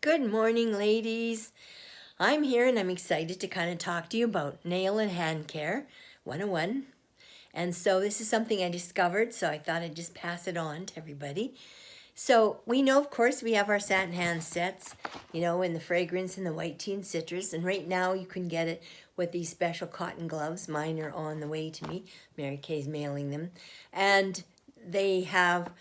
Good morning, ladies. I'm here and I'm excited to kind of talk to you about nail and hand care 101. And so this is something I discovered, so I thought I'd just pass it on to everybody. So we know, of course, we have our satin hand sets, in the fragrance and the white tea and citrus. And right now you can get it with these special cotton gloves. Mine are on the way to me. Mary Kay's mailing them. And they have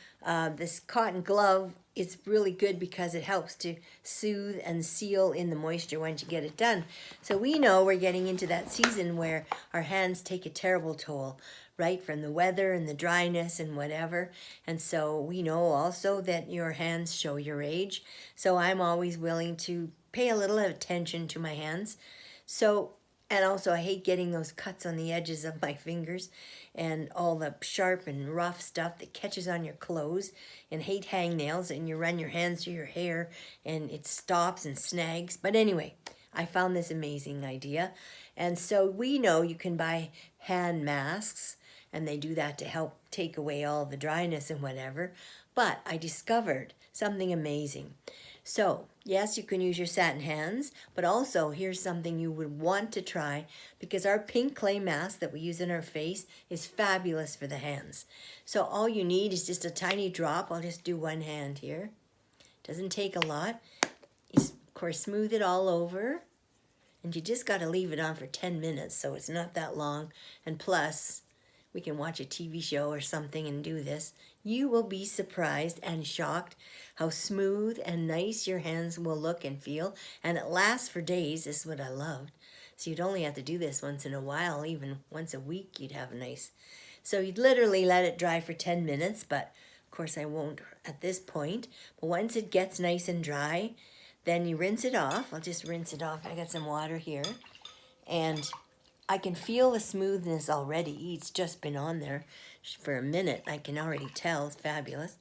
this cotton glove. It's really good because it helps to soothe and seal in the moisture once you get it done. So we know we're getting into that season where our hands take a terrible toll, right, from the weather and the dryness and whatever. And so we know also that your hands show your age. So I'm always willing to pay a little attention to my hands. So, and also I hate getting those cuts on the edges of my fingers and all the sharp and rough stuff that catches on your clothes, and hate hangnails and you run your hands through your hair and it stops and snags. But anyway, I found this amazing idea. And so we know you can buy hand masks, and they do that to help take away all the dryness and whatever. But I discovered something amazing. So, yes, you can use your satin hands, but also here's something you would want to try, because our pink clay mask that we use in our face is fabulous for the hands. So all you need is just a tiny drop. I'll just do one hand here. Doesn't take a lot. You, of course, smooth it all over. And you just got to leave it on for 10 minutes, so it's not that long. And plus, we can watch a TV show or something and do this. You will be surprised and shocked how smooth and nice your hands will look and feel. And it lasts for days. This is what I loved. So you'd only have to do this once in a while, even once a week you'd have nice. So you'd literally let it dry for 10 minutes, but of course I won't at this point. But once it gets nice and dry, then you rinse it off. I'll just rinse it off. I got some water here. And I can feel the smoothness already. It's just been on there for a minute. I can already tell. It's fabulous.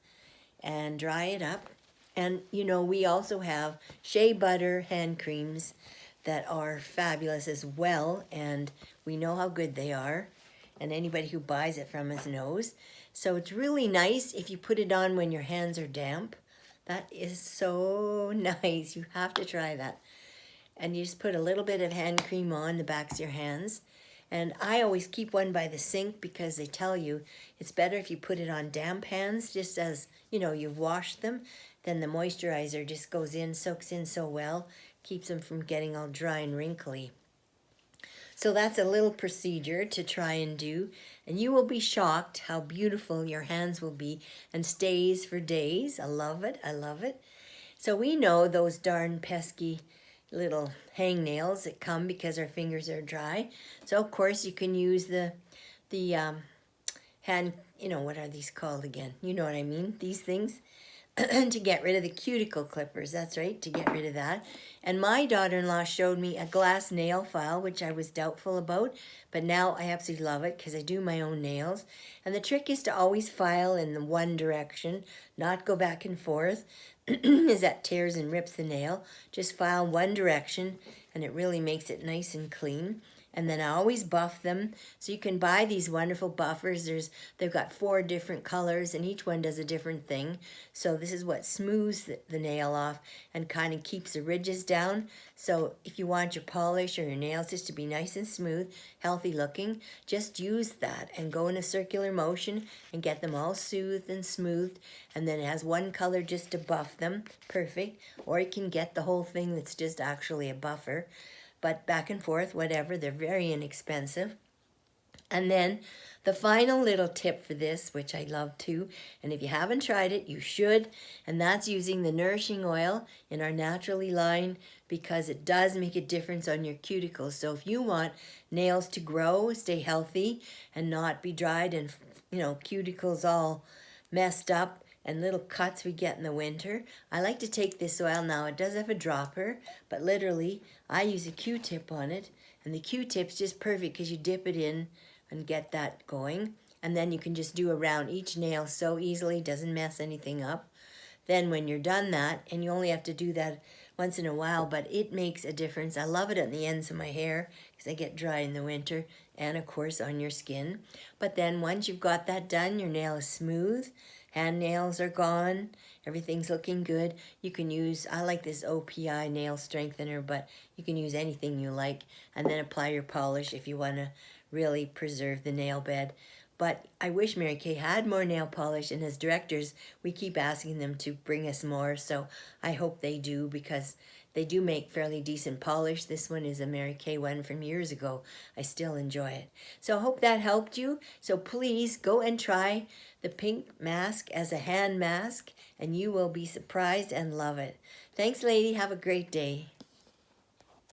And dry it up. And, we also have shea butter hand creams that are fabulous as well. And we know how good they are. And anybody who buys it from us knows. So it's really nice if you put it on when your hands are damp. That is so nice. You have to try that. And you just put a little bit of hand cream on the backs of your hands. And I always keep one by the sink because they tell you it's better if you put it on damp hands, just as, you've washed them. Then the moisturizer just goes in, soaks in so well, keeps them from getting all dry and wrinkly. So that's a little procedure to try and do. And you will be shocked how beautiful your hands will be and stays for days. I love it. I love it. So we know those darn pesky little hangnails that come because our fingers are dry. So of course you can use the hand, what are these called again? You know what I mean, these things, to get rid of the cuticle clippers. That's right, to get rid of that. And my daughter-in-law showed me a glass nail file, which I was doubtful about, but now I absolutely love it because I do my own nails. And the trick is to always file in the one direction, not go back and forth, as that tears and rips the nail. Just file one direction, and it really makes it nice and clean. And then I always buff them. So you can buy these wonderful buffers. They've got 4 different colors, and each one does a different thing. So this is what smooths the nail off and kind of keeps the ridges down. So if you want your polish or your nails just to be nice and smooth, healthy looking, just use that and go in a circular motion and get them all soothed and smoothed. And then it has one color just to buff them. Perfect. Or you can get the whole thing that's just actually a buffer. But back and forth, whatever, they're very inexpensive. And then the final little tip for this, which I love too, and if you haven't tried it, you should, and that's using the nourishing oil in our Naturally line, because it does make a difference on your cuticles. So if you want nails to grow, stay healthy, and not be dried and, cuticles all messed up, and little cuts we get in the winter, I like to take this oil now. It does have a dropper, but literally I use a Q-tip on it, and the Q-tip's just perfect because you dip it in and get that going, and then you can just do around each nail so easily, doesn't mess anything up. Then when you're done that, and you only have to do that once in a while, but it makes a difference. I love it at the ends of my hair because I get dry in the winter, and of course on your skin. But then once you've got that done, your nail is smooth, hand nails are gone, Everything's looking good. You can use, I like this OPI nail strengthener, but you can use anything you like, and then apply your polish if you want to really preserve the nail bed. But I wish Mary Kay had more nail polish, and as directors, we keep asking them to bring us more, so I hope they do, because they do make fairly decent polish. This one is a Mary Kay one from years ago. I still enjoy it. So I hope that helped you. So please go and try the pink mask as a hand mask, and you will be surprised and love it. Thanks, lady. Have a great day.